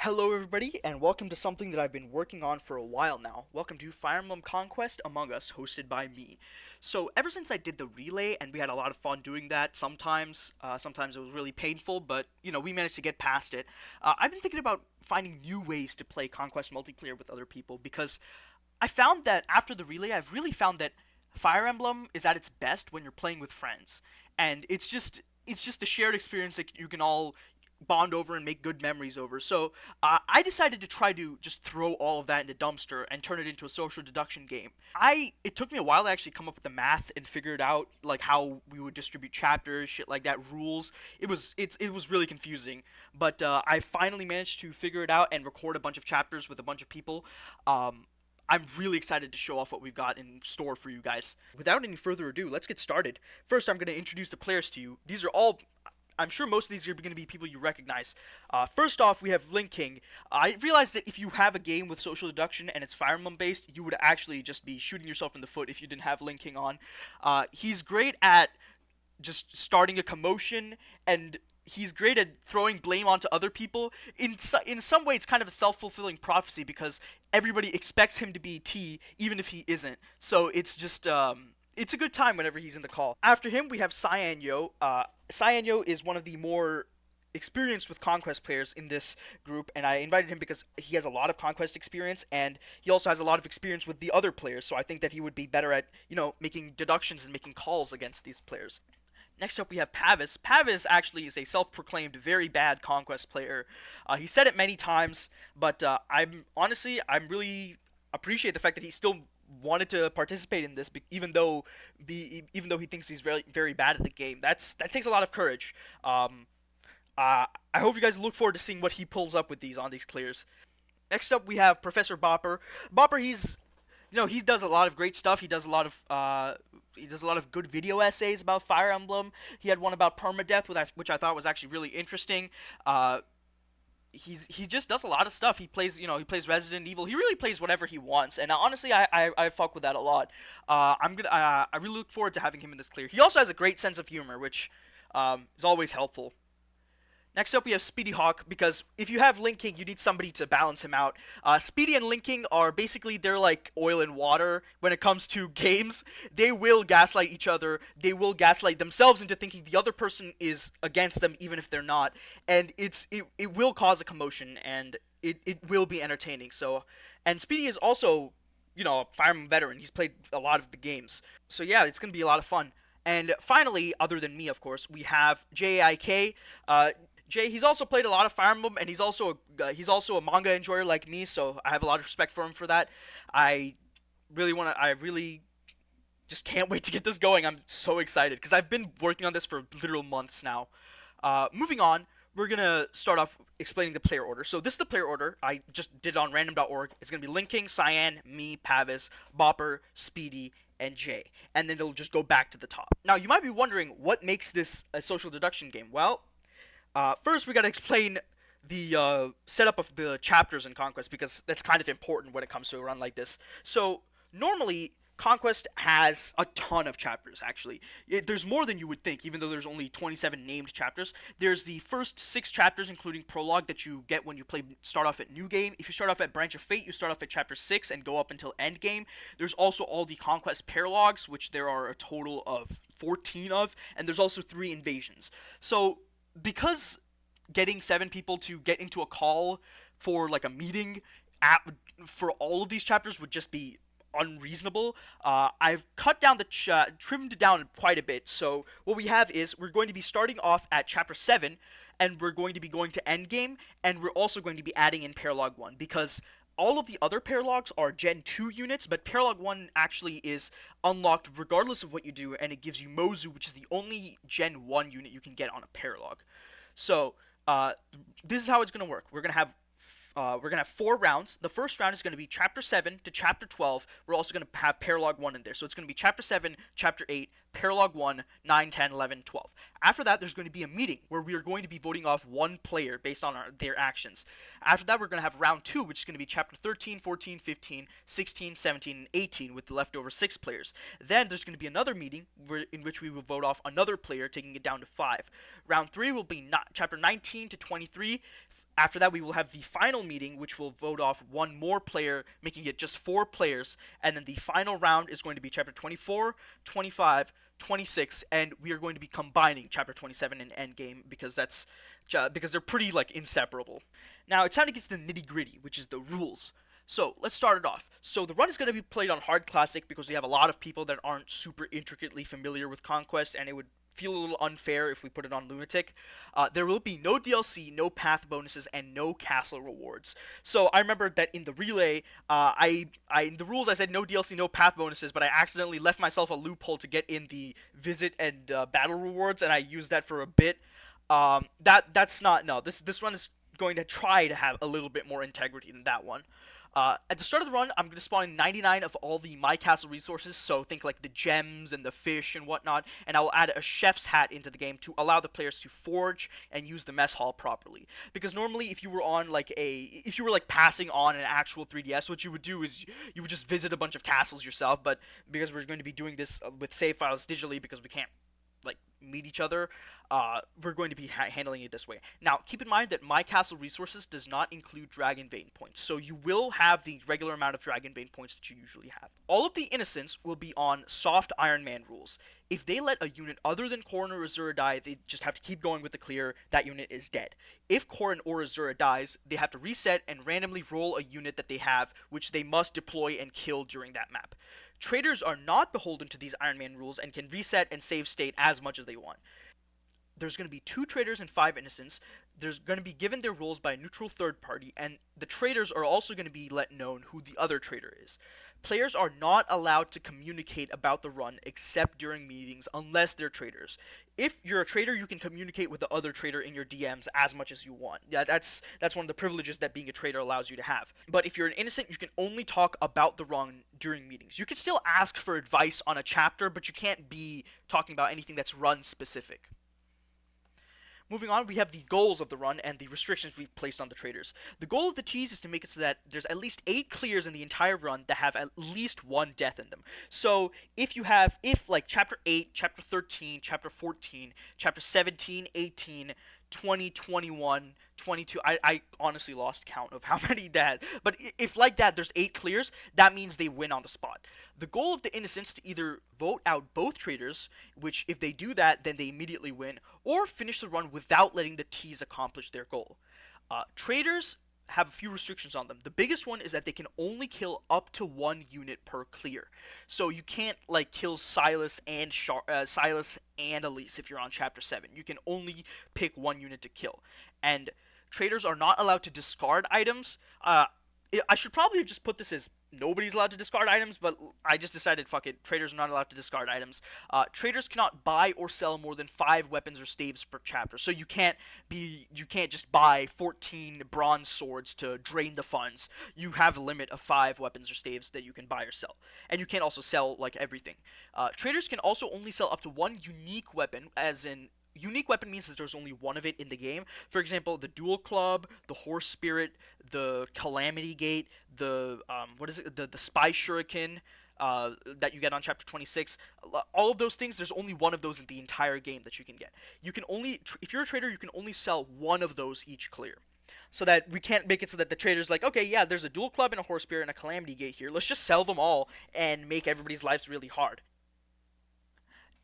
Hello everybody, and welcome to something that I've been working on for a while now. Welcome to Fire Emblem Conquest Among Us, hosted by me. So ever since I did the relay, and we had a lot of fun doing that, sometimes it was really painful, but we managed to get past it. I've been thinking about finding new ways to play Conquest multiplayer with other people, because I found that after the relay, I've really found that Fire Emblem is at its best when you're playing with friends, and it's just a shared experience that you can all bond over and make good memories over. So I decided to try to just throw all of that in the dumpster and turn it into a social deduction game. It took me a while to actually come up with the math and figure it out, like how we would distribute chapters, shit like that, rules. It was really confusing, but I finally managed to figure it out and record a bunch of chapters with a bunch of people. I'm really excited to show off what we've got in store for you guys. Without any further ado, let's get started. First, I'm going to introduce the players to you. These are all I'm sure most of these are going to be people you recognize. First off, we have LinkKing. I realized that if you have a game with social deduction and it's Fire Emblem based, you would actually just be shooting yourself in the foot if you didn't have LinkKing on. He's great at just starting a commotion, and he's great at throwing blame onto other people. In some way, it's kind of a self-fulfilling prophecy because everybody expects him to be T, even if he isn't. So it's a good time whenever he's in the call. After him, we have Cyan. Cyan is one of the more experienced with Conquest players in this group, and I invited him because he has a lot of Conquest experience, and he also has a lot of experience with the other players, so I think that he would be better at, making deductions and making calls against these players. Next up, we have Pavise. Pavise actually is a self-proclaimed very bad Conquest player. He said it many times, but I'm really appreciate the fact that he still wanted to participate in this, even though he thinks he's very very bad at the game. That takes a lot of courage. I hope you guys look forward to seeing what he pulls up with these clears. Next up, we have Professor Bopper. Bopper, he does a lot of great stuff. He does a lot of good video essays about Fire Emblem. He had one about permadeath, which I thought was actually really interesting. He just does a lot of stuff. He plays Resident Evil. He really plays whatever he wants, and honestly, I fuck with that a lot. I really look forward to having him in this clear. He also has a great sense of humor, which is always helpful. Next up, we have Speedy Hawk, because if you have LinkKing, you need somebody to balance him out. Speedy and LinkKing are basically, they're like oil and water when it comes to games. They will gaslight each other. They will gaslight themselves into thinking the other person is against them, even if they're not. And it will cause a commotion, and it will be entertaining. And Speedy is also, a Fire Emblem veteran. He's played a lot of the games. So yeah, it's going to be a lot of fun. And finally, other than me, of course, we have JAIK. Jay, he's also played a lot of Fire Emblem, and he's also a manga enjoyer like me, so I have a lot of respect for him for that. I really just can't wait to get this going. I'm so excited because I've been working on this for literal months now. Moving on, we're gonna start off explaining the player order. So this is the player order. I just did it on random.org. It's gonna be LinkKing, Cyan, me, Pavise, Bopper, Speedy, and Jay, and then it'll just go back to the top. Now you might be wondering what makes this a social deduction game. Well, first, we gotta explain the setup of the chapters in Conquest, because that's kind of important when it comes to a run like this. So, normally, Conquest has a ton of chapters, actually. There's more than you would think, even though there's only 27 named chapters. There's the first 6 chapters, including Prologue, that you get when you start off at New Game. If you start off at Branch of Fate, you start off at Chapter 6 and go up until End Game. There's also all the Conquest Paralogs, which there are a total of 14 of, and there's also 3 Invasions. So, because getting 7 people to get into a call for like a meeting for all of these chapters would just be unreasonable, I've trimmed it down quite a bit. So what we have is we're going to be starting off at chapter 7, and we're going to be going to endgame, and we're also going to be adding in Paralog 1, because all of the other Paralogs are Gen 2 units, but Paralog 1 actually is unlocked regardless of what you do, and it gives you Mozu, which is the only Gen 1 unit you can get on a Paralog. So, this is how it's going to work. We're going to have 4 rounds. The first round is going to be Chapter 7 to Chapter 12. We're also going to have Paralog 1 in there. So it's going to be Chapter 7, Chapter 8, Paralog 1, 9, 10, 11, 12. After that, there's going to be a meeting where we are going to be voting off one player based on their actions. After that, we're going to have Round 2, which is going to be Chapter 13, 14, 15, 16, 17, and 18 with the leftover 6 players. Then there's going to be another meeting in which we will vote off another player, taking it down to 5. Round 3 will be Chapter 19 to 23, After that, we will have the final meeting, which will vote off one more player, making it just 4 players. And then the final round is going to be Chapter 24, 25, 26, and we are going to be combining Chapter 27 and Endgame because they're pretty like inseparable. Now it's time to get to the nitty gritty, which is the rules. So let's start it off. So the run is going to be played on hard classic because we have a lot of people that aren't super intricately familiar with Conquest, and it would feel a little unfair if we put it on Lunatic. There will be no DLC, no path bonuses, and no castle rewards. So I remember that in the relay, in the rules I said no DLC, no path bonuses, but I accidentally left myself a loophole to get in the visit and battle rewards, and I used that for a bit. That's not no. This one is going to try to have a little bit more integrity than that one. At the start of the run, I'm going to spawn in 99 of all the My Castle resources, so think like the gems and the fish and whatnot, and I will add a chef's hat into the game to allow the players to forge and use the mess hall properly. Because normally, if you were passing on an actual 3DS, what you would do is you would just visit a bunch of castles yourself, but because we're going to be doing this with save files digitally because we can't like meet each other, we're going to be handling it this way. Now, keep in mind that My Castle resources does not include Dragon Vein points, so you will have the regular amount of Dragon Vein points that you usually have. All of the innocents will be on soft Iron Man rules. If they let a unit other than Corrin or Azura die, they just have to keep going with the clear. That unit is dead. If Corrin or Azura dies, they have to reset and randomly roll a unit that they have, which they must deploy and kill during that map. Traitors are not beholden to these Iron Man rules and can reset and save state as much as they want. There's going to be 2 traitors and 5 innocents. There's going to be given their roles by a neutral third party, and the traitors are also going to be let known who the other traitor is. Players are not allowed to communicate about the run except during meetings unless they're traitors. If you're a traitor, you can communicate with the other traitor in your DMs as much as you want. Yeah, that's one of the privileges that being a traitor allows you to have. But if you're an innocent, you can only talk about the run during meetings. You can still ask for advice on a chapter, but you can't be talking about anything that's run specific. Moving on, we have the goals of the run and the restrictions we've placed on the traders. The goal of the tease is to make it so that there's at least 8 clears in the entire run that have at least 1 death in them. So if like Chapter 8, Chapter 13, Chapter 14, Chapter 17, 18, 20, 21, 22. I honestly lost count of how many that. But if like that, there's 8 clears, that means they win on the spot. The goal of the innocents to either vote out both traitors, which if they do that, then they immediately win, or finish the run without letting the T's accomplish their goal. Traitors have a few restrictions on them. The biggest one is that they can only kill up to 1 unit per clear. So you can't like kill Silas and Elise if you're on Chapter 7. You can only pick 1 unit to kill. And traitors are not allowed to discard items. I should probably have just put this as nobody's allowed to discard items, but I just decided fuck it, traitors are not allowed to discard items. Traitors cannot buy or sell more than 5 weapons or staves per chapter, so you can't just buy 14 bronze swords to drain the funds. You have a limit of 5 weapons or staves that you can buy or sell, and you can't also sell like everything. Traitors can also only sell up to 1 unique weapon, as in unique weapon means that there's only 1 of it in the game. For example, the dual club, the horse spirit, the calamity gate, the the spy shuriken that you get on Chapter 26. All of those things, there's only 1 of those in the entire game that you can get. You can only, if you're a trader, you can only sell 1 of those each clear. So that we can't make it so that the trader's like, okay, yeah, there's a dual club and a horse spirit and a calamity gate here. Let's just sell them all and make everybody's lives really hard.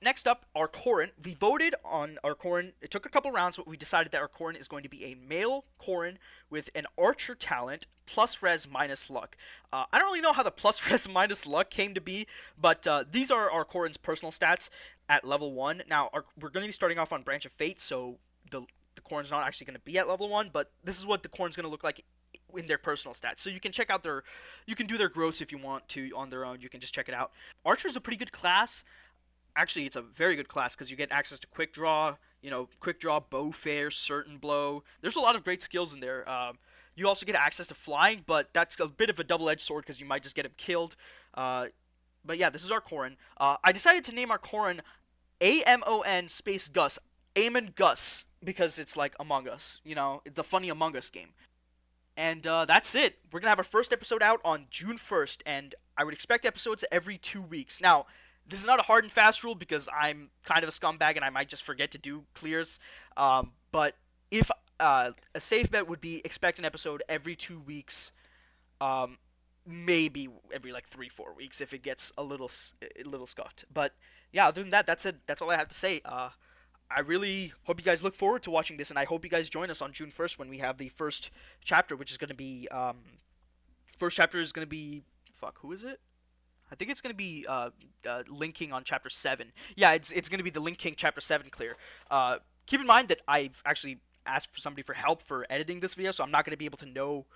Next up, our Corrin. We voted on our Corrin. It took a couple rounds, but we decided that our Corrin is going to be a male Corrin with an archer talent, plus res minus luck. I don't really know how the plus res minus luck came to be, but these are our Corrin's personal stats at level 1. Now, we're going to be starting off on Branch of Fate, so the Corrin's not actually going to be at level 1, but this is what the Corrin's going to look like in their personal stats. So you can check out you can do their growths if you want to on their own. You can just check it out. Archer's a pretty good class. Actually, it's a very good class because you get access to quick draw, bow fair, certain blow. There's a lot of great skills in there. You also get access to flying, but that's a bit of a double-edged sword because you might just get him killed. But yeah, this is our Corrin. I decided to name our Corrin AMON space Gus, Amon Gus, because it's like Among Us, it's a funny Among Us game. And that's it. We're gonna have our first episode out on June 1st, and I would expect episodes every 2 weeks. Now, this is not a hard and fast rule because I'm kind of a scumbag and I might just forget to do clears. But if a safe bet would be expect an episode every 2 weeks, um, maybe every like 3 4 weeks if it gets a little scuffed. But yeah, other than that, that's it. That's all I have to say. I really hope you guys look forward to watching this, and I hope you guys join us on June 1st when we have the first chapter, which is going to be first chapter is going to be fuck, who is it? I think it's going to be LinkKing on chapter 7. Yeah, it's going to be the LinkKing chapter 7 clear. Keep in mind that I've actually asked for somebody for help for editing this video, so I'm not going to be able to know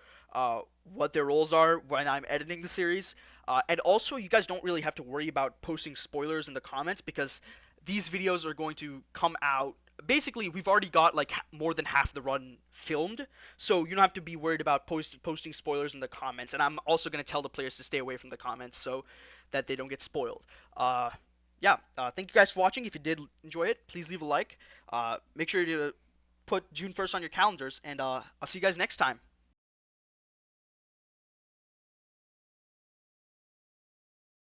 what their roles are when I'm editing the series. And also, you guys don't really have to worry about posting spoilers in the comments because these videos are going to come out. Basically, we've already got like more than half the run filmed, so you don't have to be worried about posting spoilers in the comments. And I'm also going to tell the players to stay away from the comments so that they don't get spoiled. Yeah, thank you guys for watching. If you did enjoy it, please leave a like. Make sure to put June 1st on your calendars, and I'll see you guys next time.